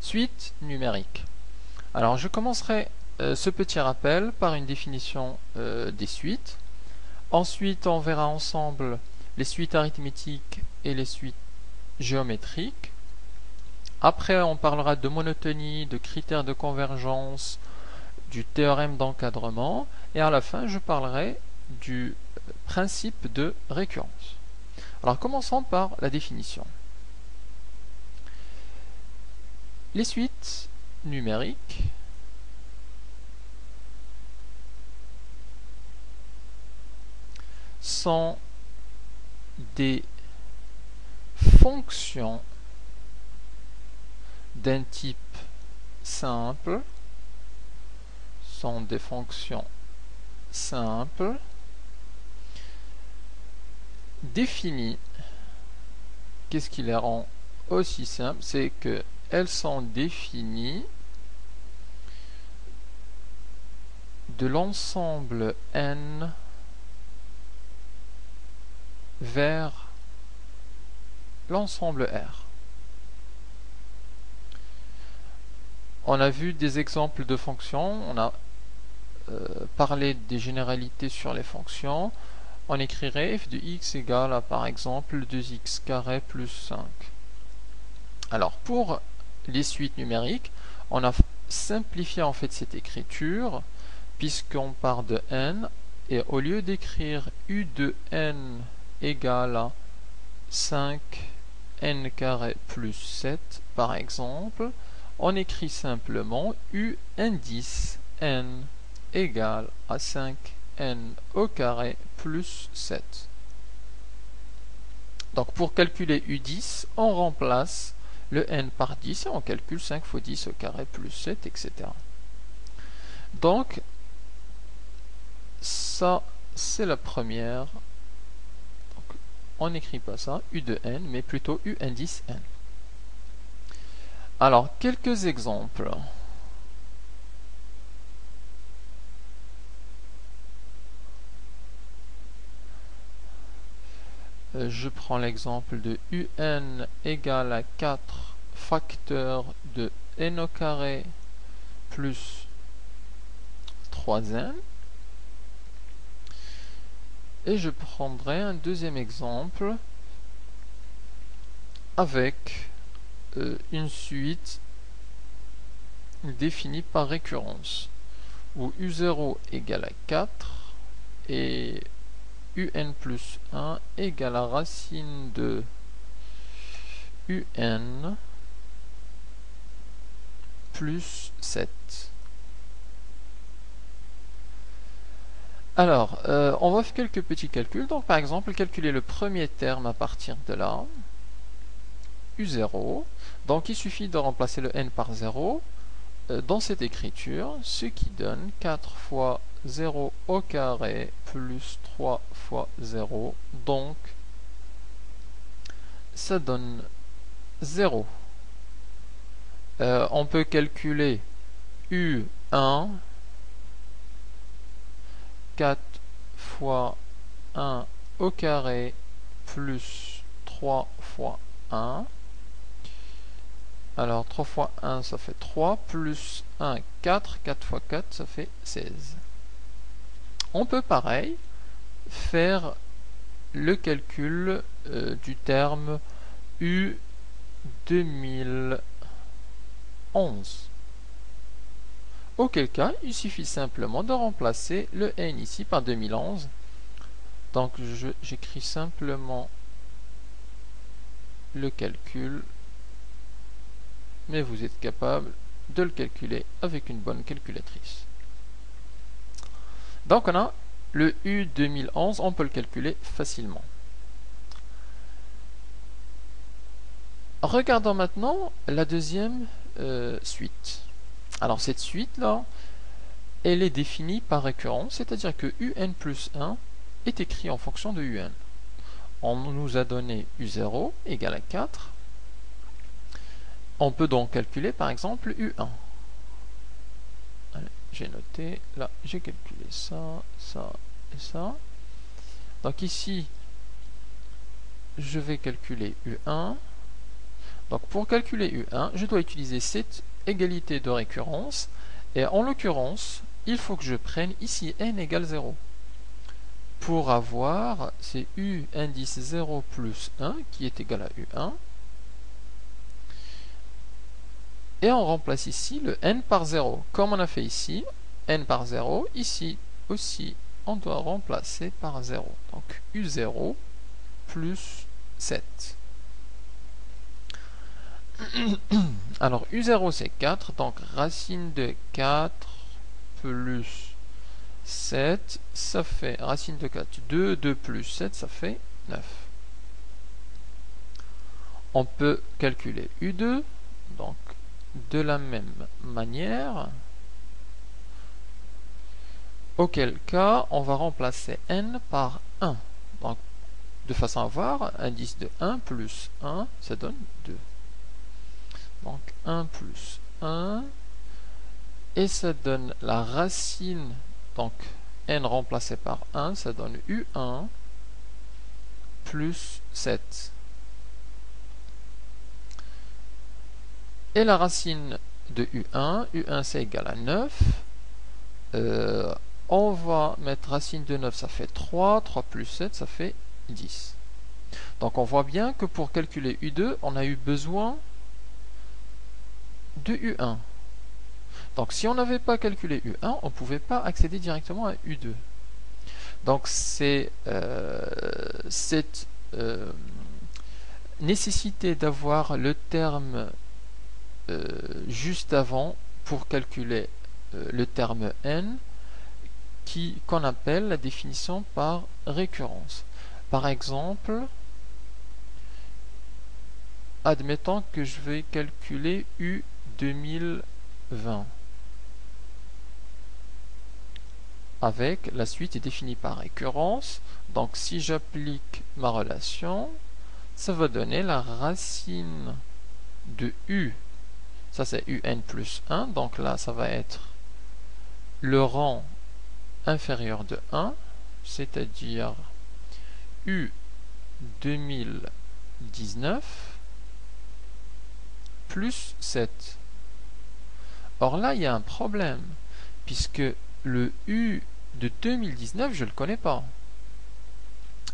Suite numérique. Alors je commencerai ce petit rappel par une définition des suites. Ensuite on verra ensemble les suites arithmétiques et les suites géométriques. Après on parlera de monotonie, de critères de convergence, du théorème d'encadrement et à la fin je parlerai du principe de récurrence. Alors commençons par la définition. Les suites numériques sont des fonctions d'un type simple, définies. Qu'est-ce qui les rend aussi simples? C'est que elles sont définies de l'ensemble N vers l'ensemble R. On a vu des exemples de fonctions, on a parlé des généralités sur les fonctions. On écrirait f de x égale à par exemple 2x carré plus 5. Alors pour les suites numériques, on a simplifié en fait cette écriture puisqu'on part de n et au lieu d'écrire u de n égale à 5n carré plus 7 par exemple, on écrit simplement u indice n égale à 5n au carré plus 7. Donc pour calculer u10, on remplace le n par 10 et on calcule 5 fois 10 au carré plus 7, etc. Donc ça c'est la première. Donc, on n'écrit pas ça, u de n, mais plutôt u indice n. Alors quelques exemples. Je prends l'exemple de un égale à 4 facteur de n au carré plus 3n. Et je prendrai un deuxième exemple avec une suite définie par récurrence, où u0 égale à 4 et un plus 1 égale à racine de un plus 7. Alors, on va faire quelques petits calculs. Donc, par exemple, calculer le premier terme à partir de là, u0. Donc, il suffit de remplacer le n par 0 dans cette écriture, ce qui donne 4 fois 0 au carré plus 3 fois 0. Donc, ça donne 0. On peut calculer u1, 4 fois 1 au carré plus 3 fois 1. Alors 3 fois 1 ça fait 3, plus 1, 4, 4 fois 4 ça fait 16. On peut pareil faire le calcul du terme U 2011. Auquel cas, il suffit simplement de remplacer le n ici par 2011. Donc j'écris simplement le calcul, mais vous êtes capable de le calculer avec une bonne calculatrice. Donc on a le U 2011, on peut le calculer facilement. Regardons maintenant la deuxième suite. Alors cette suite-là, elle est définie par récurrence, c'est-à-dire que un plus 1 est écrit en fonction de un. On nous a donné u0 égale à 4. On peut donc calculer par exemple u1. J'ai noté, là j'ai calculé ça, ça et ça. Donc ici, je vais calculer u1. Donc pour calculer U1, je dois utiliser cette égalité de récurrence. Et en l'occurrence, il faut que je prenne ici n égale 0. Pour avoir, c'est U indice 0 plus 1 qui est égal à U1. Et on remplace ici le n par 0. Comme on a fait ici, n par 0, ici aussi, on doit remplacer par 0. Donc U0 plus 7. Alors U0 c'est 4, donc racine de 4 plus 7, ça fait racine de 4, 2, 2 plus 7, ça fait 9. On peut calculer U2, donc de la même manière, auquel cas on va remplacer n par 1. Donc de façon à avoir indice de 1 plus 1, ça donne 2. Donc 1 plus 1, et ça donne la racine, donc n remplacé par 1, ça donne U1 plus 7. Et la racine de U1, U1 c'est égal à 9. On va mettre racine de 9, ça fait 3, 3 plus 7, ça fait 10. Donc on voit bien que pour calculer U2, on a eu besoin de U1. Donc si on n'avait pas calculé U1, on ne pouvait pas accéder directement à U2. Donc c'est cette nécessité d'avoir le terme juste avant pour calculer le terme n qu'on appelle la définition par récurrence. Par exemple, admettons que je vais calculer U 2020 avec la suite est définie par récurrence. Donc si j'applique ma relation, ça va donner la racine de U. Ça c'est UN plus 1, donc là ça va être le rang inférieur de 1, c'est-à-dire U 2019 plus 7. Or là il y a un problème, puisque le U de 2019 je ne le connais pas.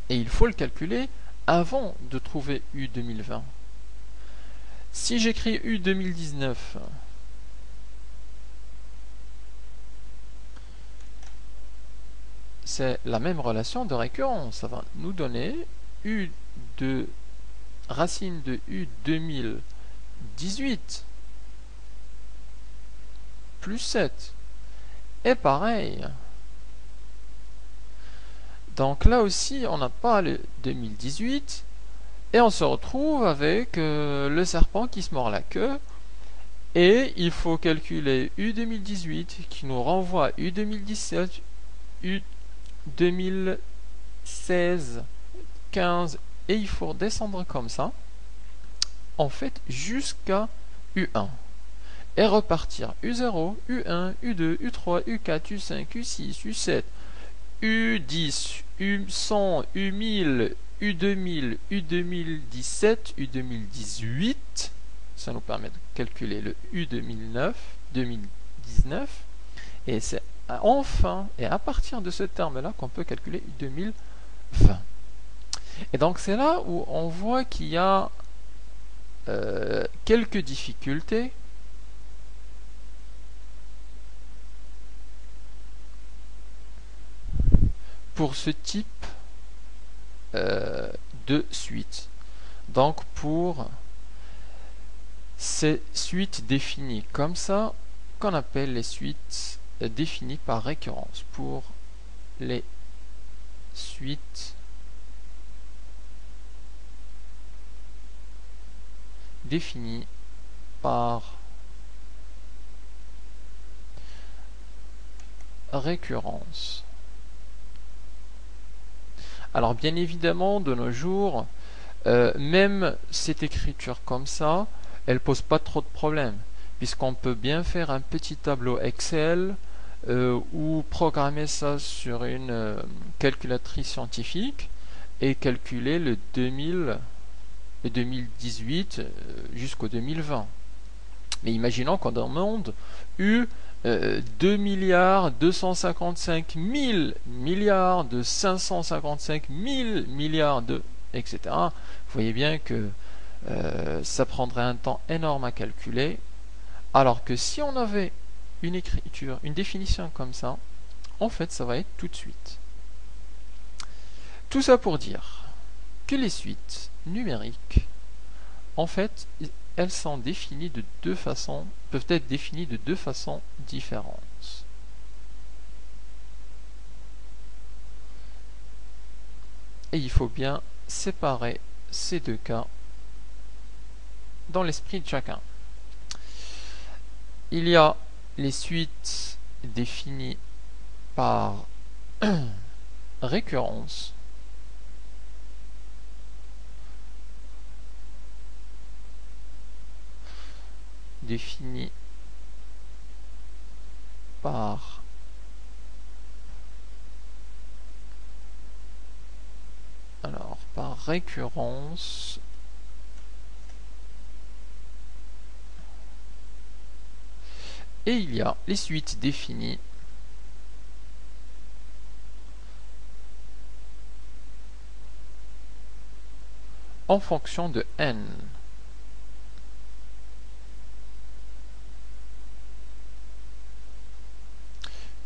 Et il faut le calculer avant de trouver U 2020. Si j'écris U 2019, c'est la même relation de récurrence. Ça va nous donner U de racine de U 2018 plus 7. Et pareil. Donc là aussi, on n'a pas le 2018. Et on se retrouve avec le serpent qui se mord la queue. Et il faut calculer U 2018 qui nous renvoie à U 2017, U 2016, 15. Et il faut descendre comme ça, en fait, jusqu'à U1. Et repartir U0, U1, U2, U3, U4, U5, U6, U7, U10, U100, U1000, U2000, U2017, U2018, ça nous permet de calculer le U2009, 2019, et c'est enfin, et à partir de ce terme-là, qu'on peut calculer U2020. Et donc c'est là où on voit qu'il y a quelques difficultés. Pour ce type de suite. Donc pour ces suites définies comme ça, qu'on appelle les suites définies par récurrence. Pour les suites définies par récurrence. Alors bien évidemment, de nos jours, même cette écriture comme ça, elle pose pas trop de problèmes, puisqu'on peut bien faire un petit tableau Excel ou programmer ça sur une calculatrice scientifique et calculer le 2000 2018 jusqu'au 2020. Mais imaginons qu'on demande eu 2 milliards 255 000 milliards de 555 000 milliards de etc. Vous voyez bien que ça prendrait un temps énorme à calculer, alors que si on avait une écriture, une définition comme ça, en fait ça va être tout de suite. Tout ça pour dire que les suites numériques, en fait, elles sont définies de deux façons, peuvent être définies de deux façons différentes. Et il faut bien séparer ces deux cas dans l'esprit de chacun. Il y a les suites définies par récurrence, définies par récurrence et il y a les suites définies en fonction de n.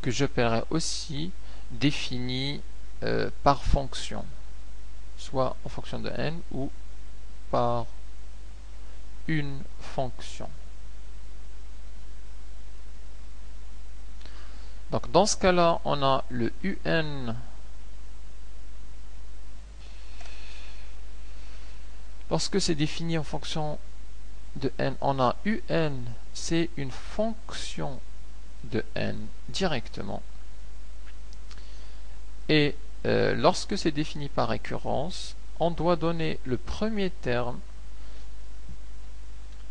Que j'appellerai aussi définies par fonction, soit en fonction de n ou par une fonction. Donc dans ce cas-là, on a le un. Lorsque c'est défini en fonction de n, on a un, c'est une fonction de n directement. Et lorsque c'est défini par récurrence, on doit donner le premier terme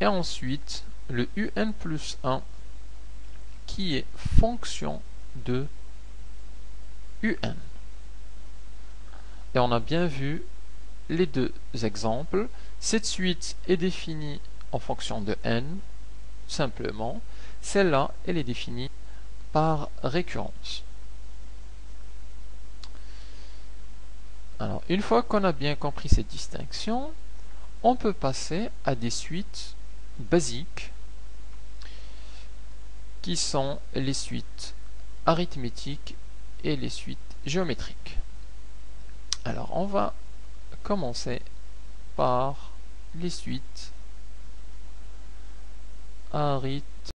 et ensuite le un plus 1 qui est fonction de un. Et on a bien vu les deux exemples. Cette suite est définie en fonction de n, simplement. Celle-là, elle est définie par récurrence. Alors, une fois qu'on a bien compris cette distinction, on peut passer à des suites basiques qui sont les suites arithmétiques et les suites géométriques. Alors, on va commencer par les suites arithmétiques.